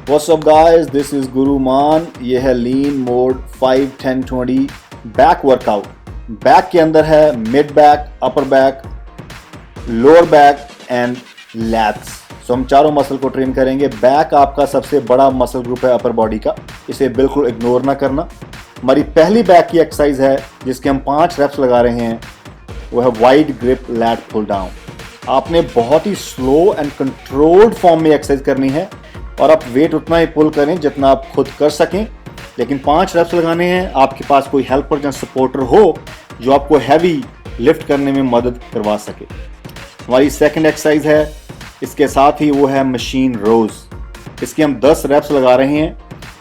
What's up guys, this is गुरु मान। ये है lean mode 5 10 20 back workout. Back के अंदर है mid back, upper back, lower back and lats. So हम चारों मसल को ट्रेन करेंगे। बैक आपका सबसे बड़ा मसल ग्रुप है अपर बॉडी का, इसे बिल्कुल इग्नोर ना करना। हमारी पहली बैक की एक्सरसाइज है जिसके हम 5 रेप्स लगा रहे हैं, वो है wide grip lat pull down. आपने बहुत ही स्लो एंड कंट्रोल्ड फॉर्म में एक्सरसाइज करनी है और आप वेट उतना ही पुल करें जितना आप खुद कर सकें, लेकिन 5 रेप्स लगाने हैं। आपके पास कोई हेल्पर या सपोर्टर हो जो आपको हैवी लिफ्ट करने में मदद करवा सके। हमारी सेकंड एक्सरसाइज है इसके साथ ही, वो है मशीन रोज। इसके हम 10 रेप्स लगा रहे हैं।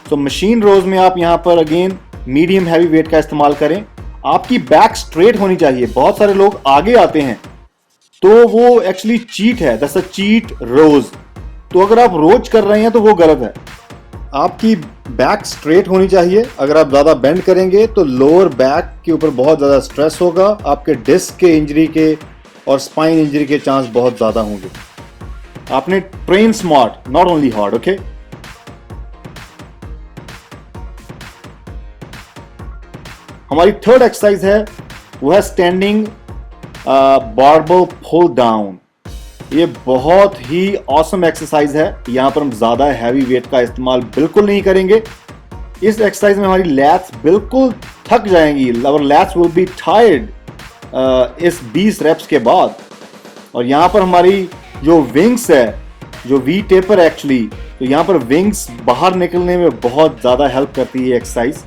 तो मशीन रोज में आप यहाँ पर अगेन मीडियम हैवी वेट का इस्तेमाल करें। आपकी बैक स्ट्रेट होनी चाहिए। बहुत सारे लोग आगे आते हैं तो वो एक्चुअली चीट है, दैट्स अ चीट रोज। तो अगर आप रोज कर रहे हैं तो वो गलत है। आपकी बैक स्ट्रेट होनी चाहिए। अगर आप ज़्यादा बेंड करेंगे तो लोअर बैक के ऊपर बहुत ज़्यादा स्ट्रेस होगा, आपके डिस्क के इंजरी के और स्पाइन इंजरी के चांस बहुत ज़्यादा होंगे। आपने train smart, not only hard, okay. हमारी थर्ड एक्सरसाइज है वो है स्टैंडिंग बारबेल पुल डाउन। ये बहुत ही ऑसम एक्सरसाइज है। यहां पर हम ज्यादा हैवी वेट का इस्तेमाल बिल्कुल नहीं करेंगे। इस एक्सरसाइज में हमारी लैट्स बिल्कुल थक जाएंगी। Our lats will be tired इस 20 रेप्स के बाद। और यहां पर हमारी जो विंग्स है, जो वी टेपर एक्चुअली, तो यहां पर विंग्स बाहर निकलने में बहुत ज्यादा हेल्प करती है एक्सरसाइज।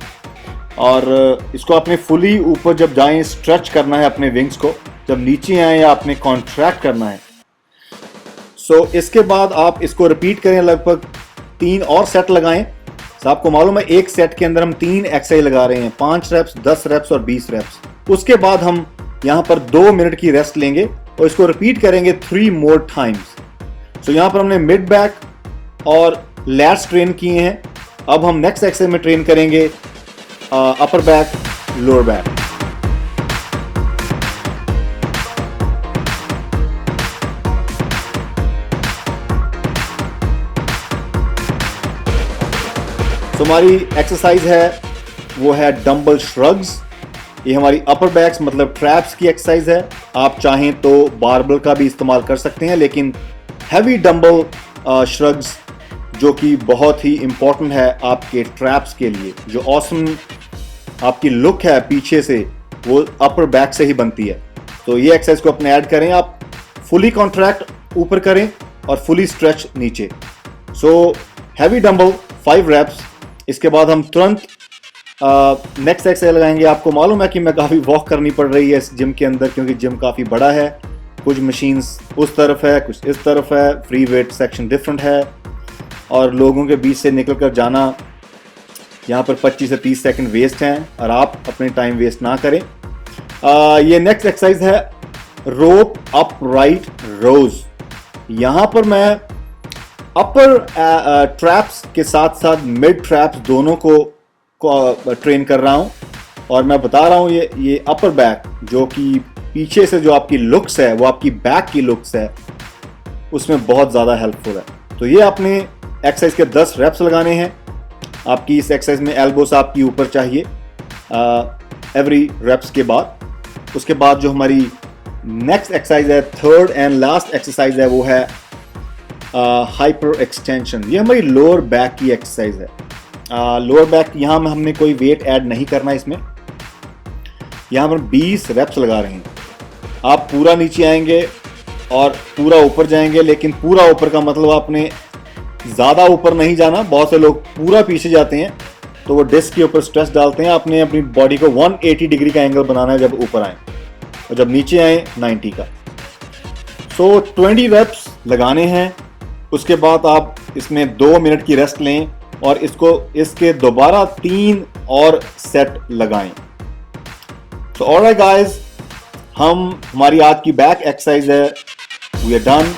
और इसको आपने फुली ऊपर जब जाएं स्ट्रेच करना है अपने विंग्स को, जब नीचे आए आपने कॉन्ट्रैक्ट करना है। सो इसके बाद आप इसको रिपीट करें, लगभग 3 और सेट लगाएं। तो आपको मालूम है एक सेट के अंदर हम 3 एक्सरसाइज लगा रहे हैं, 5 रेप्स, 10 रेप्स और 20 रेप्स। उसके बाद हम यहाँ पर 2 मिनट की रेस्ट लेंगे और इसको रिपीट करेंगे 3 मोर टाइम्स। सो यहाँ पर हमने मिड बैक और लैट्स ट्रेन किए हैं। अब हम नेक्स्ट एक्सरसाइज में ट्रेन करेंगे अपर बैक, लोअर बैक। तो हमारी एक्सरसाइज है वो है डंबल श्रग्स। ये हमारी अपर बैक्स मतलब ट्रैप्स की एक्सरसाइज है। आप चाहें तो बारबल का भी इस्तेमाल कर सकते हैं, लेकिन हैवी डंबल श्रग्स जो कि बहुत ही इंपॉर्टेंट है आपके ट्रैप्स के लिए। जो ऑसम आपकी लुक है पीछे से, वो अपर बैक से ही बनती है। तो ये एक्सरसाइज को अपने ऐड करें। आप फुली कॉन्ट्रैक्ट ऊपर करें और फुली स्ट्रेच नीचे। So heavy dumbbell 5 reps. इसके बाद हम तुरंत नेक्स्ट एक्सरसाइज लगाएंगे। आपको मालूम है कि मैं काफ़ी वॉक करनी पड़ रही है इस जिम के अंदर, क्योंकि जिम काफ़ी बड़ा है। कुछ मशीन्स उस तरफ है, कुछ इस तरफ है, फ्री वेट सेक्शन डिफरेंट है और लोगों के बीच से निकल कर जाना, यहाँ पर 25 से 30 सेकंड वेस्ट हैं और आप अपने टाइम वेस्ट ना करें। ये नेक्स्ट एक्सरसाइज है रोप अप राइट रोज। यहाँ पर मैं अपर ट्रैप्स के साथ साथ मिड ट्रैप्स दोनों को ट्रेन कर रहा हूँ। और मैं बता रहा हूँ ये अपर बैक जो कि पीछे से जो आपकी लुक्स है, वो आपकी बैक की लुक्स है, उसमें बहुत ज़्यादा हेल्पफुल है। तो ये आपने एक्सरसाइज के 10 रेप्स लगाने हैं। आपकी इस एक्सरसाइज में एल्बोस आपकी ऊपर चाहिए एवरी रेप्स के बाद। उसके बाद जो हमारी नेक्स्ट एक्सरसाइज है, थर्ड एंड लास्ट एक्सरसाइज है, वो है हाइपर एक्सटेंशन। ये हमारी लोअर बैक की एक्सरसाइज है। लोअर बैक यहाँ में हमने कोई वेट ऐड नहीं करना इसमें। यहाँ पर 20 रेप्स लगा रहे हैं। आप पूरा नीचे आएंगे और पूरा ऊपर जाएंगे, लेकिन पूरा ऊपर का मतलब आपने ज़्यादा ऊपर नहीं जाना। बहुत से लोग पूरा पीछे जाते हैं तो वो डिस्क के ऊपर स्ट्रेस डालते हैं। आपने अपनी बॉडी को 180 डिग्री का एंगल बनाना है जब ऊपर आए, और जब नीचे आए 90 का। सो 20 रेप्स लगाने हैं। उसके बाद आप इसमें 2 मिनट की रेस्ट लें और इसके दोबारा 3 और सेट लगाएं। सो ऑलराइट गाइस, हमारी आज की बैक एक्सरसाइज है, वी आर डन।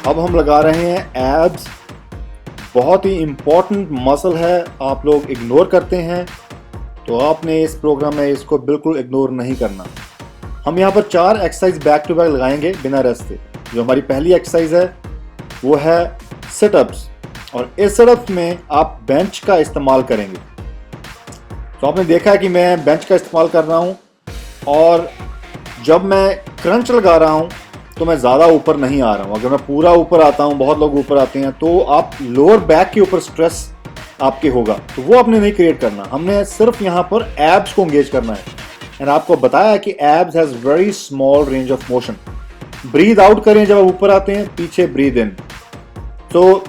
अब हम लगा रहे हैं एब्स। बहुत ही इम्पोर्टेंट मसल है, आप लोग इग्नोर करते हैं, तो आपने इस प्रोग्राम में इसको बिल्कुल इग्नोर नहीं करना। हम यहाँ पर 4 एक्सरसाइज बैक टू बैक लगाएंगे बिना रेस्ट से। जो हमारी पहली एक्सरसाइज है वो है सिटअप्स, और इस सिटअप्स में आप बेंच का इस्तेमाल करेंगे। तो आपने देखा है कि मैं बेंच का इस्तेमाल कर रहा हूँ, और जब मैं क्रंच लगा रहा हूँ तो मैं ज़्यादा ऊपर नहीं आ रहा हूँ। अगर मैं पूरा ऊपर आता हूँ, बहुत लोग ऊपर आते हैं, तो आप लोअर बैक के ऊपर स्ट्रेस आपके होगा, तो वो आपने नहीं क्रिएट करना। हमने सिर्फ यहाँ पर एब्स को एंगेज करना है। मैंने आपको बताया कि abs has very small range of motion. Breathe out करें जब आप ऊपर आते हैं, पीछे ब्रीद इन। तो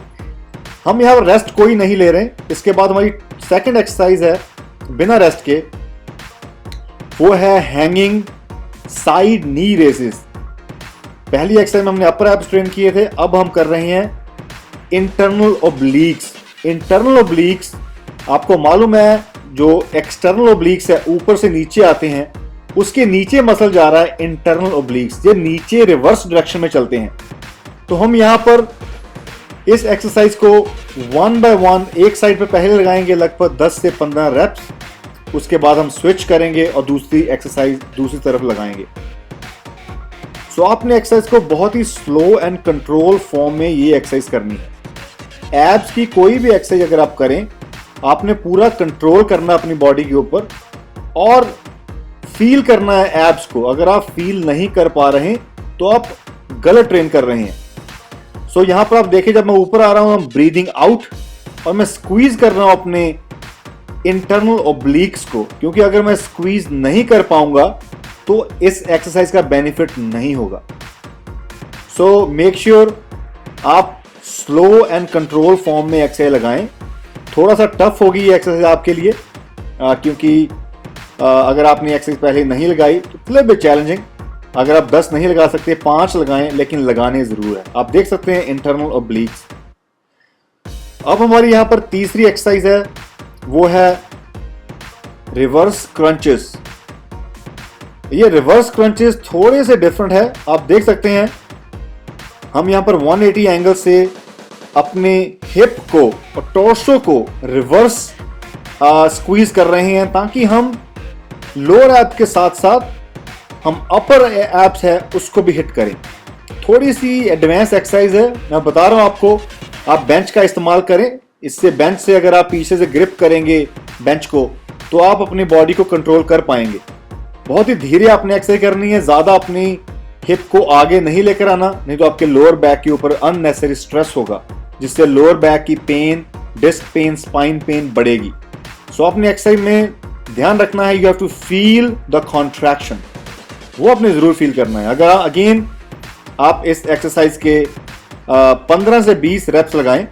हम यहाँ पर रेस्ट कोई नहीं ले रहे हैं। इसके बाद हमारी सेकंड एक्सरसाइज है बिना रेस्ट के, वो है हैंगिंग साइड नी रेसेस। पहली एक्सरसाइज में हमने अपर एब्स ट्रेन किए थे, अब हम कर रहे हैं इंटरनल ओब्लिक्स। इंटरनल ओब्लिक्स आपको मालूम है, जो एक्सटर्नल ओब्लिक्स है ऊपर से नीचे आते हैं, उसके नीचे मसल जा रहा है इंटरनल ओब्लिक्स, ये नीचे रिवर्स डायरेक्शन में चलते हैं। तो हम यहां पर इस एक्सरसाइज को 1 बाय 1 एक साइड पे पहले लगाएंगे लगभग 10 से 15 रेप्स। उसके बाद हम स्विच करेंगे और दूसरी एक्सरसाइज दूसरी तरफ लगाएंगे। सो आपने एक्सरसाइज को बहुत ही स्लो एंड कंट्रोल फॉर्म में ये एक्सरसाइज करनी है। एब्स की कोई भी एक्सरसाइज अगर आप करें, आपने पूरा कंट्रोल करना अपनी बॉडी के ऊपर और फील करना है एब्स को। अगर आप फील नहीं कर पा रहे हैं तो आप गलत ट्रेन कर रहे हैं। सो यहां पर आप देखें, जब मैं ऊपर आ रहा हूं, ब्रीदिंग आउट, और मैं स्क्वीज कर रहा हूं अपने इंटरनल ओब्लिक्स को, क्योंकि अगर मैं स्क्वीज नहीं कर पाऊंगा तो इस एक्सरसाइज का बेनिफिट नहीं होगा। सो मेक श्योर आप स्लो एंड कंट्रोल फॉर्म में एक्सरसाइज लगाएं। थोड़ा सा टफ होगी ये एक्सरसाइज आपके लिए, क्योंकि अगर आपने एक्सरसाइज पहले नहीं लगाई तो लिटिल बिट चैलेंजिंग। अगर आप 10 नहीं लगा सकते, 5 लगाएं, लेकिन लगाने जरूर है। आप देख सकते हैं इंटरनल ओब्लिक्स। अब हमारी यहां पर तीसरी एक्सरसाइज है, वो है रिवर्स क्रंचेस। ये रिवर्स क्रंचेस थोड़े से डिफरेंट है। आप देख सकते हैं हम यहां पर 180 एंगल से अपने हिप को और टॉर्सो को रिवर्स स्क्वीज कर रहे हैं, ताकि हम लोअर एब के साथ साथ हम अपर एब्स है उसको भी हिट करें। थोड़ी सी एडवांस एक्सरसाइज है, मैं बता रहा हूं आपको। आप बेंच का इस्तेमाल करें, इससे बेंच से अगर आप पीछे से ग्रिप करेंगे बेंच को, तो आप अपनी बॉडी को कंट्रोल कर पाएंगे। बहुत ही धीरे आपने एक्सरसाइज करनी है, ज्यादा अपनी हिप को आगे नहीं लेकर आना, नहीं तो आपके लोअर बैक के ऊपर अननेसेसरी स्ट्रेस होगा, जिससे लोअर बैक की pain, disc pain, spine pain बढ़ेगी। सो अपने एक्सरसाइज में ध्यान रखना है, you have to feel the contraction, वो आपने जरूर फील करना है। अगर अगेन आप इस एक्सरसाइज के 15 से 20 रेप्स लगाएं,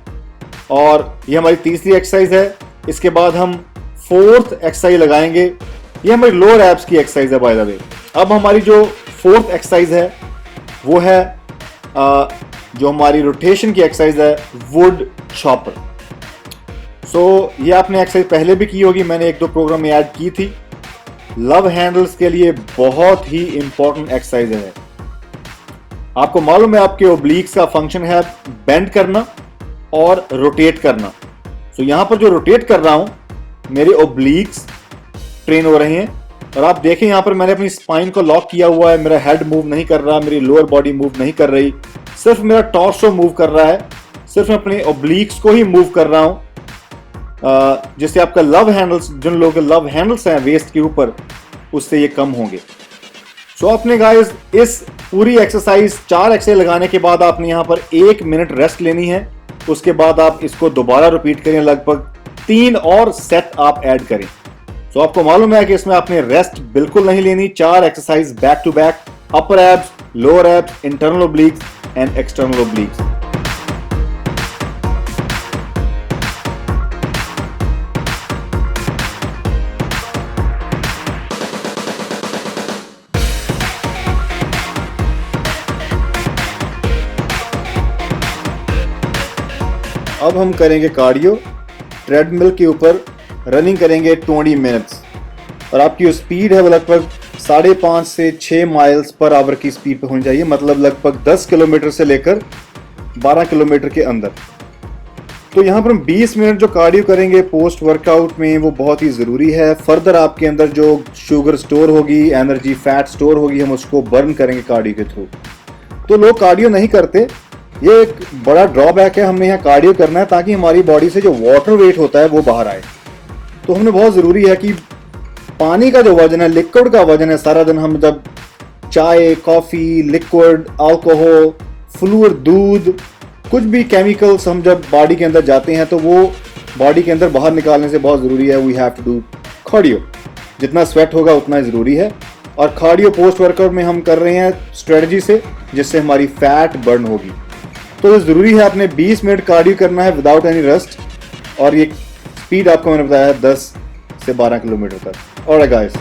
और ये हमारी तीसरी एक्सरसाइज है। इसके बाद हम फोर्थ एक्सरसाइज लगाएंगे, ये हमारी लोअर एब्स की एक्सरसाइज है बाय द वे। अब हमारी जो फोर्थ एक्सरसाइज है वो है जो हमारी रोटेशन की एक्सरसाइज है, वुड चॉपर। सो ये आपने एक्सरसाइज पहले भी की होगी, मैंने 1-2 प्रोग्राम में ऐड की थी। लव हैंडल्स के लिए बहुत ही इंपॉर्टेंट एक्सरसाइज है। आपको मालूम है आपके ओब्लिक्स का फंक्शन है बेंड करना और रोटेट करना। सो यहां पर जो रोटेट कर रहा हूं, मेरे ओब्लिक्स ट्रेन हो रहे हैं, और आप देखें यहां पर मैंने अपनी स्पाइन को लॉक किया हुआ है। मेरा हेड मूव नहीं कर रहा, मेरी लोअर बॉडी मूव नहीं कर रही, सिर्फ मेरा टॉर्सो मूव कर रहा है। सिर्फ मैं अपने ओब्लिक्स को ही मूव कर रहा हूं, जिससे आपका लव हैंडल्स, जिन लोगों के लव हैंडल्स हैं वेस्ट के ऊपर, उससे ये कम होंगे। सो आपने गाइस इस पूरी एक्सरसाइज 4 एक्सरसाइज लगाने के बाद आपने यहाँ पर 1 मिनट रेस्ट लेनी है। उसके बाद आप इसको दोबारा रिपीट करें, लगभग 3 और सेट आप ऐड करें। सो आपको मालूम है कि इसमें आपने रेस्ट बिल्कुल नहीं लेनी। 4 exercise back to back, upper abs, lower abs, internal obliques and external obliques. अब हम करेंगे कार्डियो। ट्रेडमिल के ऊपर रनिंग करेंगे 20 मिनट्स, और आपकी जो स्पीड है वो लगभग 5.5 से 6 माइल्स पर आवर की स्पीड पे होनी चाहिए। मतलब लगभग 10 किलोमीटर से लेकर 12 किलोमीटर के अंदर। तो यहाँ पर हम 20 मिनट जो कार्डियो करेंगे पोस्ट वर्कआउट में वो बहुत ही ज़रूरी है। फर्दर आपके अंदर जो शुगर स्टोर होगी, एनर्जी फैट स्टोर होगी, हम उसको बर्न करेंगे कार्डियो के थ्रू। तो लोग कार्डियो नहीं करते, ये एक बड़ा ड्रॉबैक है। हमने यहाँ कार्डियो करना है ताकि हमारी बॉडी से जो वाटर वेट होता है वो बाहर आए। तो हमने बहुत ज़रूरी है कि पानी का जो वजन है, लिक्विड का वजन है, सारा दिन हम जब चाय, कॉफ़ी, लिक्विड, अल्कोहल, फ्लूइड, दूध, कुछ भी केमिकल्स हम जब बॉडी के अंदर जाते हैं तो वो बॉडी के अंदर बाहर निकालने से बहुत ज़रूरी है। We have to do cardio. जितना स्वेट होगा उतना ज़रूरी है। और कार्डियो पोस्ट वर्कआउट में हम कर रहे हैं स्ट्रेटजी से, जिससे हमारी फैट बर्न होगी। तो ज़रूरी है आपने 20 मिनट कार्डियो करना है विदाउट एनी रेस्ट। और ये स्पीड आपको मैंने बताया 10 से 12 किलोमीटर तक। Alright guys.